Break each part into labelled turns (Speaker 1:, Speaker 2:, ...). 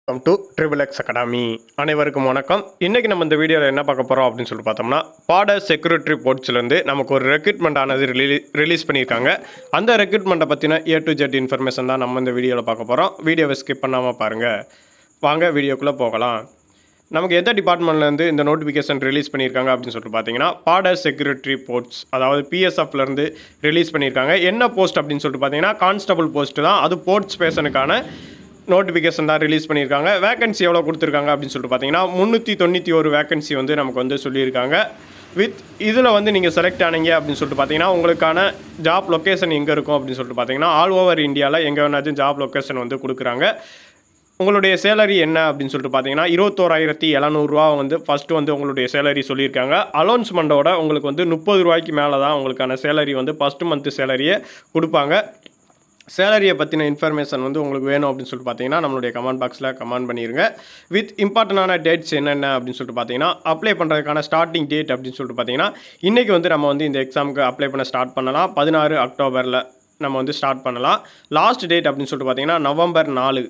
Speaker 1: Welcome to triple X academy. அனைவருக்கும் வணக்கம். இன்றைக்கி நம்ம இந்த வீடியோவில் என்ன பார்க்க போகிறோம் அப்படின்னு சொல்லிட்டு பார்த்தோம்னா, பாட செக்யூரிட்டி போர்ட்ஸ்லேருந்து நமக்கு ஒரு ரெக்ரூட்மெண்ட் ஆனது ரிலீஸ் பண்ணியிருக்காங்க. அந்த ரெக்ரூட்மெண்ட்டை பற்றின A to Z இன்ஃபர்மேஷன் தான் நம்ம இந்த வீடியோவில் பார்க்க போகிறோம். வீடியோவை ஸ்கிப் பண்ணாமல் பாருங்கள். வாங்க வீடியோக்குள்ளே போகலாம். நமக்கு எந்த டிபார்ட்மெண்ட்லேருந்து இந்த நோட்டிஃபிகேஷன் ரிலீஸ் பண்ணியிருக்காங்க அப்படின்னு சொல்லிட்டு பார்த்தீங்கன்னா, பாட செக்யூரிட்டி போர்ட்ஸ் அதாவது PSFலேருந்து ரிலீஸ் பண்ணியிருக்காங்க. என்ன போஸ்ட் அப்படின்னு சொல்லிட்டு பார்த்தீங்கன்னா, கான்ஸ்டபிள் போஸ்ட்டு தான். அது போர்ட்ஸ் பேஷனுக்கான நோட்டிஃபிகேஷன் தான் ரிலீஸ் பண்ணியிருக்காங்க. வேகன்சி எவ்வளோ கொடுத்துருக்காங்க அப்படின்னு சொல்லிட்டு பார்த்தீங்கன்னா 391 வேகன்சி வந்து நமக்கு வந்து சொல்லியிருக்காங்க. இதில் வந்து நீங்கள் செலக்ட் ஆனீங்க அப்படின்னு சொல்லிட்டு பார்த்தீங்கன்னா, உங்களுக்கான ஜாப் லொக்கேஷன் எங்கே இருக்கும் அப்படின்னு சொல்லிட்டு பார்த்தீங்கன்னா, ஆல் ஓவர் இந்தியாவில் எங்கே வேணாச்சும் ஜாப் லொக்கேஷன் வந்து கொடுக்குறாங்க. உங்களுடைய சேலரி என்ன அப்படின்னு சொல்லிட்டு பார்த்தீங்கன்னா 21,700 வந்து ஃபஸ்ட்டு வந்து உங்களுடைய சேலரி சொல்லியிருக்காங்க. அலௌன்ஸ்மெண்ட்டோட உங்களுக்கு வந்து 30 ரூபாய்க்கு மேலே தான் உங்களுக்கான சேலரி வந்து ஃபஸ்ட்டு மந்த்து சேலரியை கொடுப்பாங்க. சேலரியை பற்றின இன்ஃபர்மேஷன் வந்து உங்களுக்கு வேணும் அப்படின்னு சொல்லிட்டு பார்த்தீங்கன்னா, நம்மளுடைய கமெண்ட் பாக்ஸில் கமெண்ட் பண்ணிடுங்க. இம்பார்ட்டண்டான டேட்ஸ் என்னென்ன அப்படின்னு சொல்லிட்டு பார்த்தீங்கன்னா, அப்ளை பண்ணுறதுக்கான ஸ்டார்டிங் டேட் அப்படின்னு சொல்லிட்டு பார்த்தீங்கன்னா, இன்றைக்கி வந்து நம்ம வந்து இந்த எக்ஸாமுக்கு அப்ளை பண்ண ஸ்டார்ட் பண்ணலாம். 16 அக்டோபரில் நம்ம வந்து ஸ்டார்ட் பண்ணலாம். லாஸ்ட் டேட் அப்படின்னு சொல்லிட்டு பார்த்தீங்கன்னா நவம்பர் 4.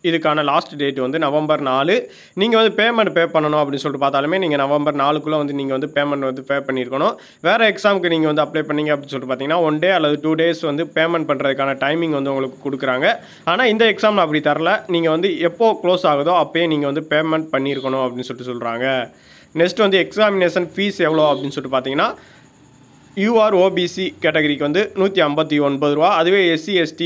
Speaker 1: இதுக்கான லாஸ்ட் டேட் வந்து நவம்பர் 4. நீங்கள் வந்து பேமெண்ட் பே பண்ணணும் அப்படின்னு சொல்லிட்டு பார்த்தாலுமே நீங்கள் நவம்பர் 4க்குள்ளே வந்து நீங்கள் வந்து பேமெண்ட் வந்து பே பண்ணியிருக்கணும். வேறு எக்ஸாமுக்கு நீங்கள் வந்து அப்ளை பண்ணீங்க அப்படின்னு சொல்லிட்டு பார்த்தீங்கன்னா 1 டே அல்லது 2 டேஸ் வந்து பேமெண்ட் பண்ணுறதுக்கான டைமிங் வந்து உங்களுக்கு கொடுக்குறாங்க. ஆனால் இந்த எக்ஸாமில் அப்படி தரல. நீங்கள் வந்து எப்போ க்ளோஸ் ஆகுதோ அப்போயே நீங்கள் வந்து பேமெண்ட் பண்ணியிருக்கணும் அப்படின்னு சொல்லிட்டு சொல்கிறாங்க. நெக்ஸ்ட் வந்து எக்ஸாமினேஷன் ஃபீஸ் எவ்வளோ அப்படின்னு சொல்லிட்டு பார்த்தீங்கன்னா, UR OBC கேட்டகரிக்கு வந்து 159 ரூபா. அதுவே SC ST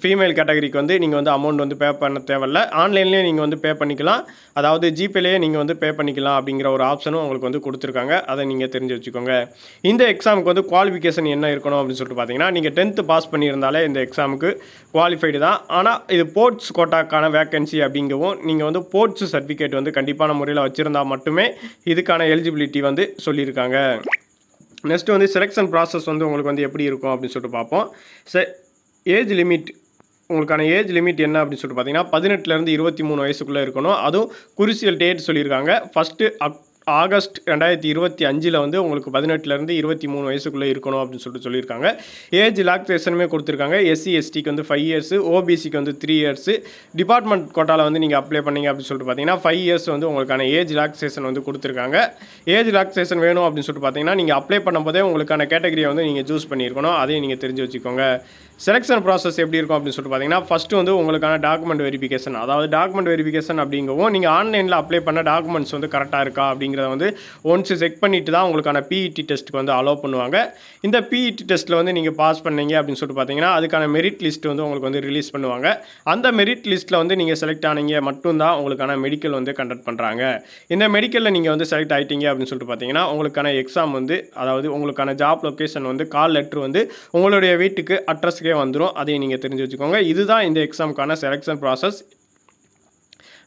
Speaker 1: ஃபீமேல் கேட்டகரிக்கு வந்து நீங்கள் வந்து அமௌண்ட் வந்து பே பண்ண தேவையில்ல. ஆன்லைன்லேயே நீங்கள் வந்து பே பண்ணிக்கலாம். அதாவது ஜிபேலேயே நீங்கள் வந்து பே பண்ணிக்கலாம் அப்படிங்கிற ஒரு ஆப்ஷனும் உங்களுக்கு வந்து கொடுத்துருக்காங்க. அதை நீங்கள் தெரிஞ்சு வச்சுக்கோங்க. இந்த எக்ஸாமுக்கு வந்து குவாலிஃபிகேஷன் என்ன இருக்கணும் அப்படின்னு சொல்லிட்டு பார்த்தீங்கன்னா, நீங்கள் 10th பாஸ் பண்ணியிருந்தாலே இந்த எக்ஸாமுக்கு குவாலிஃபைடு தான். ஆனால் இது போர்ட்ஸ் கோட்டாக்கான வேக்கன்சி அப்படிங்கவும் நீங்கள் வந்து போர்ட்ஸ் சர்டிஃபிகேட் வந்து கண்டிப்பான முறையில் வச்சுருந்தால் மட்டுமே இதுக்கான எலிஜிபிலிட்டி வந்து சொல்லியிருக்காங்க. நெக்ஸ்ட் வந்து செலெக்ஷன் ப்ராசஸ் வந்து உங்களுக்கு வந்து எப்படி இருக்கும் அப்படின்னு சொல்லிட்டு பார்ப்போம். ஏஜ் லிமிட் உங்களுக்கான ஏஜ் லிமிட் என்ன அப்படின்னு சொல்லிட்டு பார்த்தீங்கன்னா 18லேருந்து 23 வயசுக்குள்ளே இருக்கணும். அதுவும் குருசியல் டேட் சொல்லியிருக்காங்க. ஃபஸ்ட்டு ஆகஸ்ட் 2025 வந்து உங்களுக்கு 18லேருந்து 23 வயசுக்குள்ளே இருக்கணும் அப்படின்னு சொல்லியிருக்காங்க. ஏஜ் ரிலாக்ஸேஷனுமே கொடுத்துருக்காங்க. SC STக்கு வந்து 5 இயர்ஸ், OBCக்கு வந்து 3 இயர்ஸ். டிபார்ட்மெண்ட் கோட்டாவில் வந்து நீங்கள் அப்ளை பண்ணீங்க அப்படின்னு சொல்லிட்டு பார்த்தீங்கன்னா 5 இயர்ஸ் வந்து உங்களுக்கான ஏஜ் ரிலாக்ஸேஷன் வந்து கொடுத்துருக்காங்க. ஏஜ் ரிலாக்ஸேஷன் வேணும் அப்படின்னு சொல்லிட்டு பார்த்தீங்கன்னா, நீங்கள் அப்ளை பண்ணும்போதே உங்களுக்கான கேட்டகரியை வந்து நீங்கள் சூஸ் பண்ணியிருக்கணும். அதையும் நீங்கள் தெரிஞ்சு வச்சுக்கோங்க. செலெக்ஷன் ப்ராசஸ் எப்படி இருக்கும் அப்படின்னு சொல்லிட்டு பார்த்தீங்கன்னா, ஃபஸ்ட்டு வந்து உங்களுக்கான டாக்குமெண்ட் வெரிஃபிகேஷன், அதாவது டாக்குமெண்ட் வெரிஃபிகேஷன் அப்படிங்கவும் நீங்கள் ஆன்லைனில் அப்ளை பண்ண டாக்குமெண்ட்ஸ் வந்து கரெக்டாக இருக்கா அப்படிங்கிறத வந்து ஒன்ஸ் செக் பண்ணிவிட்டு தான் உங்களுக்கான PET டெஸ்ட்டுக்கு வந்து அலோவ் பண்ணுவாங்க. இந்த PET டெஸ்ட்டில் வந்து நீங்கள் பாஸ் பண்ணீங்க அப்படின்னு சொல்லிட்டு பார்த்தீங்கன்னா, அதுக்கான மெரிட் லிஸ்ட் வந்து உங்களுக்கு வந்து ரிலீஸ் பண்ணுவாங்க. அந்த மெரிட் லிஸ்ட்டில் வந்து நீங்கள் செலக்ட் ஆனீங்க மட்டும்தான் உங்களுக்கான மெடிக்கல் வந்து கண்டக்ட் பண்ணுறாங்க. இந்த மெடிக்கலில் நீங்கள் வந்து செலக்ட் ஆகிட்டீங்க அப்படின்னு சொல்லிட்டு பார்த்தீங்கன்னா, உங்களுக்கான எக்ஸாம் வந்து அதாவது உங்களுக்கான ஜாப் லொக்கேஷன் வந்து கால் லெட்ரு வந்து உங்களுடைய வீட்டுக்கு அட்ரஸ் வந்துடும். அதையும் நீங்கள் தெரிஞ்சு வச்சுக்கோங்க. இதுதான் இந்த எக்ஸாமுக்கான செலெக்ஷன் ப்ராசஸ்.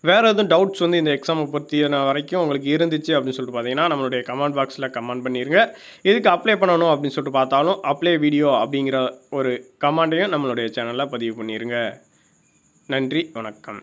Speaker 1: வேறு எதுவும் டவுட்ஸ் வந்து இந்த எக்ஸாமை பற்றின வரைக்கும் உங்களுக்கு இருந்துச்சு அப்படின்னு சொல்லிட்டு பார்த்தீங்கன்னா, நம்மளுடைய கமெண்ட் பாக்ஸில் கமெண்ட் பண்ணிடுங்க. இதுக்கு அப்ளை பண்ணணும் அப்படின்னு சொல்லிட்டு பார்த்தாலும் அப்ளை வீடியோ அப்படிங்கிற ஒரு கமெண்டையும் நம்மளுடைய சேனலில் பதிவு பண்ணிடுங்க. நன்றி, வணக்கம்.